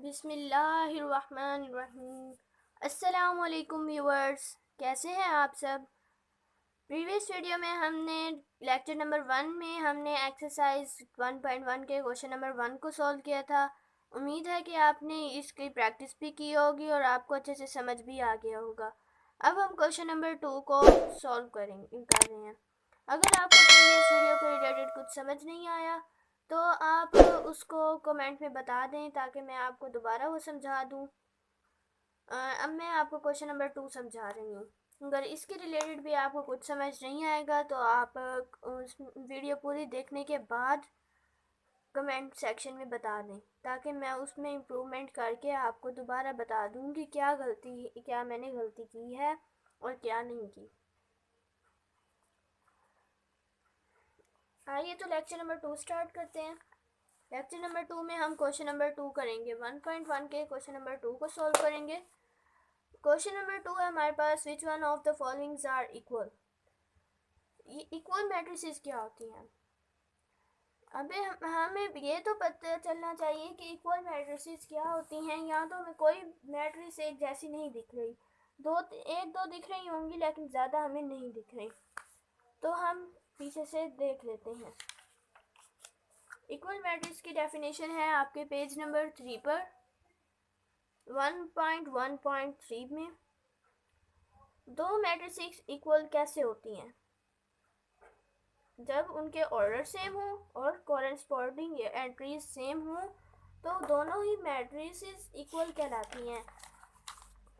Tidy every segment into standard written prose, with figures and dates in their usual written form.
बिस्मिल्लाहिर्रहमानिर्रहीम। अस्सलामुअलैकुम व्यूवर्स, कैसे हैं आप सब। प्रीवियस वीडियो में हमने लेक्चर नंबर 1 में हमने एक्सरसाइज 1.1 के क्वेश्चन नंबर 1 को सॉल्व किया था। उम्मीद है कि आपने इसकी प्रैक्टिस भी की होगी और आपको अच्छे से समझ भी आ गया होगा। अब हम क्वेश्चन नंबर 2 को सॉल्व कर रहे हैं। अगर आपको प्रीवियस वीडियो के रिलेटेड कुछ समझ नहीं आया तो आप उसको कमेंट में बता दें ताकि मैं आपको दोबारा वो समझा दूं। अब मैं आपको क्वेश्चन नंबर 2 समझा रही हूँ। अगर इसके रिलेटेड भी आपको कुछ समझ नहीं आएगा तो आप उस वीडियो पूरी देखने के बाद कमेंट सेक्शन में बता दें ताकि मैं उसमें इम्प्रूवमेंट करके आपको दोबारा बता दूँ कि क्या मैंने गलती की है और क्या नहीं की। आइए तो लेक्चर नंबर 2 स्टार्ट करते हैं। लेक्चर नंबर 2 में हम क्वेश्चन नंबर 2 करेंगे। 1.1 के क्वेश्चन नंबर 2 को सॉल्व करेंगे। क्वेश्चन नंबर 2 है हमारे पास, which one of the followings are equal. Equal matrices क्या होती हैं। अबे हमें ये तो पता चलना चाहिए कि इक्वल मैट्रिसेस क्या होती हैं। यहाँ तो हमें कोई मैट्रिक्स एक जैसी नहीं दिख रही, एक दो दिख रही होंगी लेकिन ज़्यादा हमें नहीं दिख रही। तो हम पीछे से देख लेते हैं। इक्वल मैट्रिक्स की डेफिनेशन है आपके पेज नंबर 3 पर 1.1.3 में। दो मैट्रिसेस इक्वल कैसे होती हैं, जब उनके ऑर्डर सेम हो और कॉरेस्पॉन्डिंग एंट्रीज सेम हो तो दोनों ही मैट्रिसेस इक्वल कहलाती हैं।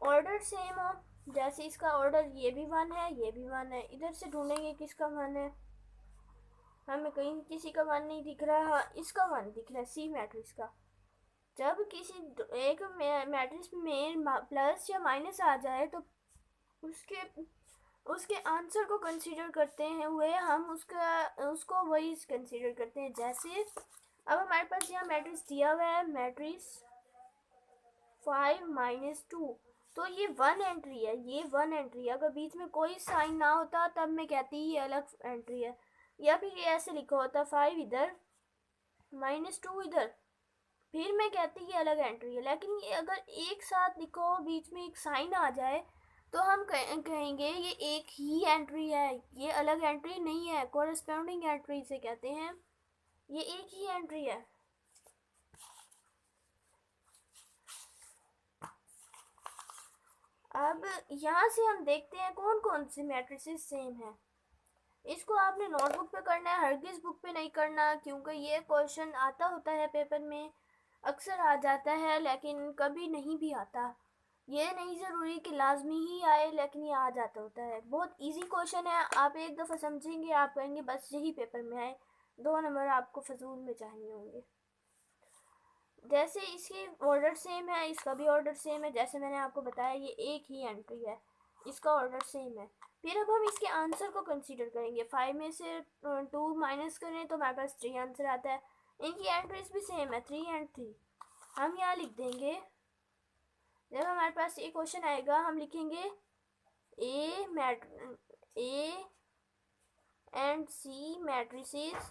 ऑर्डर सेम हो, जैसे इसका ऑर्डर ये भी 1 है ये भी 1 है। इधर से ढूंढेंगे किसका 1 है, हमें कहीं किसी का 1 नहीं दिख रहा, इसका 1 दिख रहा है, सी मैट्रिक्स का। जब किसी एक मैट्रिक्स में प्लस या माइनस आ जाए तो उसके आंसर को कंसीडर करते हैं हुए हम उसको वही कंसीडर करते हैं। जैसे अब हमारे पास यहाँ मैट्रिक्स दिया हुआ है, मैट्रिक्स 5-2, तो ये 1 एंट्री है, ये 1 एंट्री है। अगर बीच में कोई साइन ना होता तब मैं कहती ये अलग एंट्री है, या फिर ये ऐसे लिखा होता 5 इधर -2 इधर, फिर मैं कहती ये अलग एंट्री है। लेकिन ये अगर एक साथ लिखो बीच में एक साइन आ जाए तो हम कहेंगे ये एक ही एंट्री है, ये अलग एंट्री नहीं है। कोरस्पॉन्डिंग एंट्री से कहते हैं ये एक ही एंट्री है। अब यहाँ से हम देखते हैं कौन कौन सी मैट्रिसेस सेम है। इसको आपने नोटबुक पे करना है, हरगिज़ बुक पे नहीं करना, क्योंकि ये क्वेश्चन आता होता है पेपर में, अक्सर आ जाता है लेकिन कभी नहीं भी आता। ये नहीं ज़रूरी कि लाजमी ही आए, लेकिन ये आ जाता होता है। बहुत इजी क्वेश्चन है, आप एक दफ़ा समझेंगे आप कहेंगे बस यही पेपर में आए, 2 नंबर आपको फजूल में चाहिए होंगे। जैसे इसके ऑर्डर सेम है, इसका भी ऑर्डर सेम है, जैसे मैंने आपको बताया ये एक ही एंट्री है, इसका ऑर्डर सेम है। फिर अब हम इसके आंसर को कंसीडर करेंगे। 5 में से 2 माइनस करें तो हमारे पास 3 आंसर आता है। इनकी एंट्रीज भी सेम है, 3 एंड 3। हम यहाँ लिख देंगे, जब हमारे पास ये क्वेश्चन आएगा हम लिखेंगे A and C matrices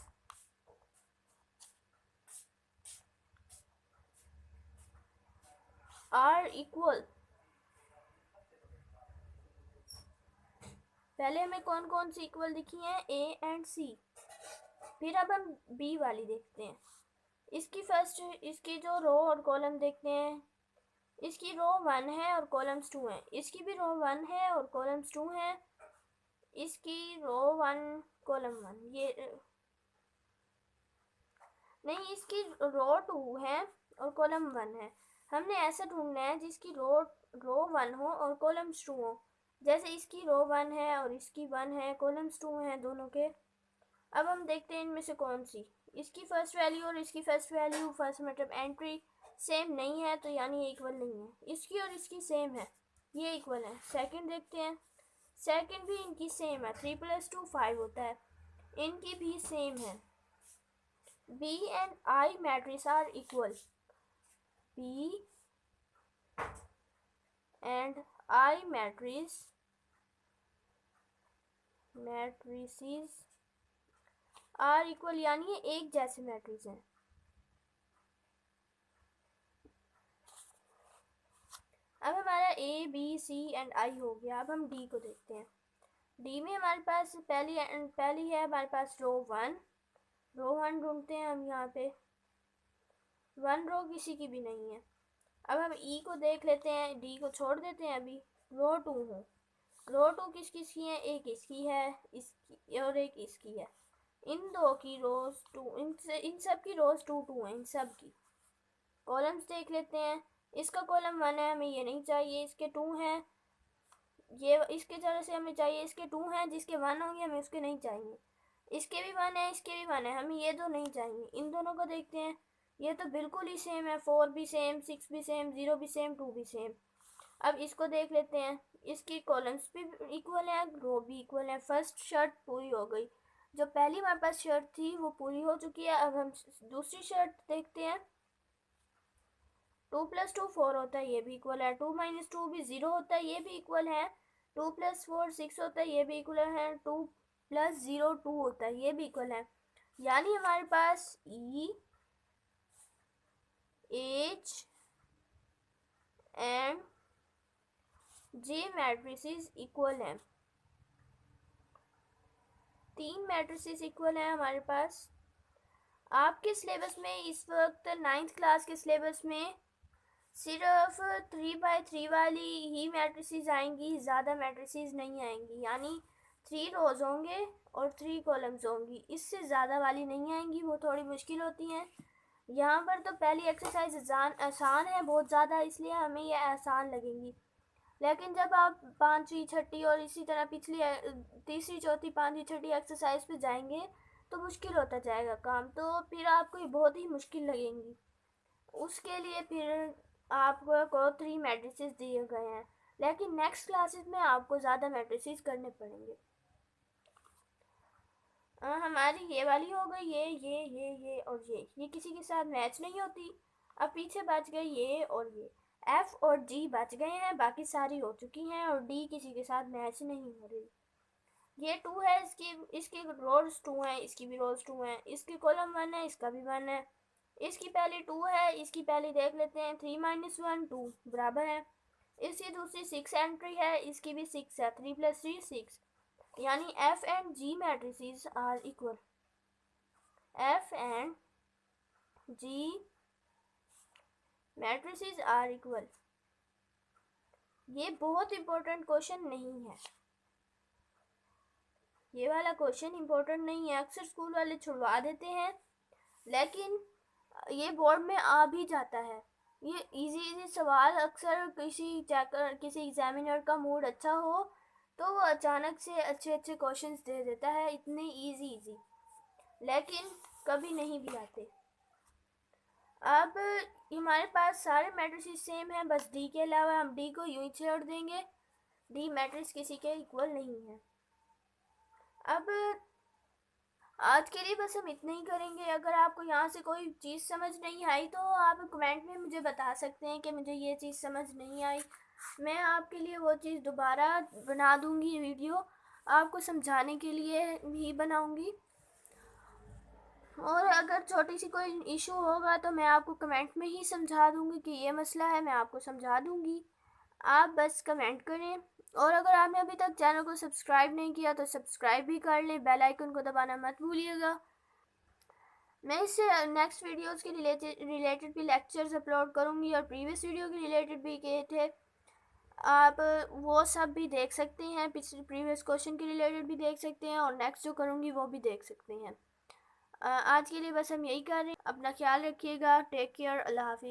are equal. पहले हमें कौन कौन सी इक्वल दिखी हैं, ए एंड सी। फिर अब हम बी वाली देखते हैं। इसकी जो रो और कॉलम देखते हैं, इसकी रो 1 है और कॉलम्स 2 हैं। इसकी भी रो 1 है और कॉलम्स 2 हैं। इसकी रो 1 कॉलम 1, ये नहीं, इसकी रो 2 है और कॉलम 1 है। हमने ऐसा ढूंढना है जिसकी रो 1 हो और कॉलम्स 2 हो। जैसे इसकी रो 1 है और इसकी 1 है, कॉलम्स 2 हैं दोनों के। अब हम देखते हैं इनमें से कौन सी, इसकी फर्स्ट वैल्यू और इसकी फर्स्ट वैल्यू, फर्स्ट मतलब एंट्री सेम नहीं है तो यानी ये इक्वल नहीं है। इसकी और इसकी सेम है, ये इक्वल है। सेकंड देखते हैं, सेकंड भी इनकी सेम है, 3 + 2 5 होता है, इनकी भी सेम है। B and I matrix are equal, B and I matrices are equal, यानी ये एक जैसे मैट्रिक्स हैं। अब हमारा A B C and I हो गया। अब हम डी को देखते हैं। डी में हमारे पास पहली है हमारे पास रो 1 ढूंढते हैं हम। यहाँ पे 1 रो किसी की भी नहीं है। अब हम ई को देख लेते हैं, डी को छोड़ देते हैं अभी। रो 2 हो, रो 2 किसकी है, एक इसकी है, इसकी और एक इसकी है। इन दो की रोज 2, इन सब की रोज 2 2 है इन सब की। कॉलम्स देख लेते हैं। इसका कॉलम 1 है, हमें ये नहीं चाहिए। इसके 2 हैं, ये इसके तरह से हमें चाहिए। इसके 2 हैं, जिसके 1 होंगे हमें उसके नहीं चाहिए। इसके भी 1 है, इसके भी 1 है, हमें ये दो नहीं चाहिए। इन दोनों को देखते हैं, ये तो बिल्कुल ही सेम है। 4 भी सेम, 6 भी सेम, 0 भी सेम, 2 भी सेम। अब इसको देख लेते हैं। इसकी कॉलम्स भी इक्वल है, रो भी इक्वल है। फर्स्ट शर्त पूरी हो गई। जो पहली हमारे पास शर्त थी वो पूरी हो चुकी है। अब हम दूसरी शर्त देखते हैं। 2 + 2 4 होता है, ये भी इक्वल है। 2 - 2 भी 0 होता है, ये भी इक्वल है। 2 + 4 6 होता है, ये भी इक्वल है। 2 + 0 2 होता है, ये भी इक्वल है। यानी हमारे पास E H and J matrices equal हैं। 3 मैट्रिसेस इक्वल हैं हमारे पास। आपके सिलेबस में इस वक्त 9th क्लास के सिलेबस में सिर्फ 3x3 वाली ही मैट्रिसेस आएंगी, ज़्यादा मैट्रिसेस नहीं आएंगी। यानी 3 रोज होंगे और 3 कॉलम्स होंगी, इससे ज़्यादा वाली नहीं आएंगी, वो थोड़ी मुश्किल होती हैं। यहाँ पर तो पहली एक्सरसाइज आसान है बहुत ज़्यादा, इसलिए हमें ये आसान लगेंगी। लेकिन जब आप 5वीं 6ठी और इसी तरह पिछली 3री 4थी 5वीं 6ठी एक्सरसाइज पे जाएंगे तो मुश्किल होता जाएगा काम, तो फिर आपको ये बहुत ही मुश्किल लगेंगी। उसके लिए फिर आपको 3 मैट्रिसेस दिए गए हैं, लेकिन नेक्स्ट क्लासेस में आपको ज़्यादा मैट्रिसेस करने पड़ेंगे। हमारी ये वाली हो गई, ये और ये किसी के साथ मैच नहीं होती। अब पीछे बच गए ये और ये। एफ और जी बच गए हैं, बाकी सारी हो चुकी हैं और डी किसी के साथ मैच नहीं हो रही। ये 2 है, इसकी रोज 2 हैं, इसकी भी रोज 2 हैं। इसकी कॉलम 1 है, इसका भी 1 है। इसकी पहली 2 है, इसकी पहली देख लेते हैं। 3 - 1 2 बराबर है। इसकी दूसरी 6 एंट्री है, इसकी भी 6 है। 3 + 3 6। यानी F and G matrices are equal. F and G matrices are equal. ये बहुत इंपॉर्टेंट क्वेश्चन नहीं है, ये वाला क्वेश्चन इंपॉर्टेंट नहीं है। अक्सर स्कूल वाले छुड़वा देते हैं, लेकिन ये बोर्ड में आ भी जाता है। ये इजी सवाल अक्सर किसी एग्जामिनर का मूड अच्छा हो तो वो अचानक से अच्छे अच्छे क्वेश्चंस दे देता है, इतने इजी, लेकिन कभी नहीं भी आते। अब हमारे पास सारे मैट्रिसेस सेम हैं, बस डी के अलावा। हम डी को यूं ही छोड़ देंगे, डी मैट्रिक्स किसी के इक्वल नहीं है। अब आज के लिए बस हम इतना ही करेंगे। अगर आपको यहाँ से कोई चीज़ समझ नहीं आई तो आप कमेंट में मुझे बता सकते हैं कि मुझे ये चीज़ समझ नहीं आई। मैं आपके लिए वो चीज़ दोबारा बना दूँगी, वीडियो आपको समझाने के लिए ही बनाऊँगी। और अगर छोटी सी कोई इशू होगा तो मैं आपको कमेंट में ही समझा दूँगी कि ये मसला है, मैं आपको समझा दूँगी। आप बस कमेंट करें। और अगर आपने अभी तक चैनल को सब्सक्राइब नहीं किया तो सब्सक्राइब भी कर लें, बेल आइकन को दबाना मत भूलिएगा। मैं इससे नेक्स्ट वीडियोस के रिलेटेड भी लेक्चर्स अपलोड करूँगी और प्रीवियस वीडियो के रिलेटेड भी किए थे, आप वो सब भी देख सकते हैं। पिछले प्रीवियस क्वेश्चन के रिलेटेड भी देख सकते हैं और नेक्स्ट जो करूँगी वो भी देख सकते हैं। आज के लिए बस हम यही कर रहे हैं। अपना ख्याल रखिएगा। Take care. अल्लाह हाफिज़।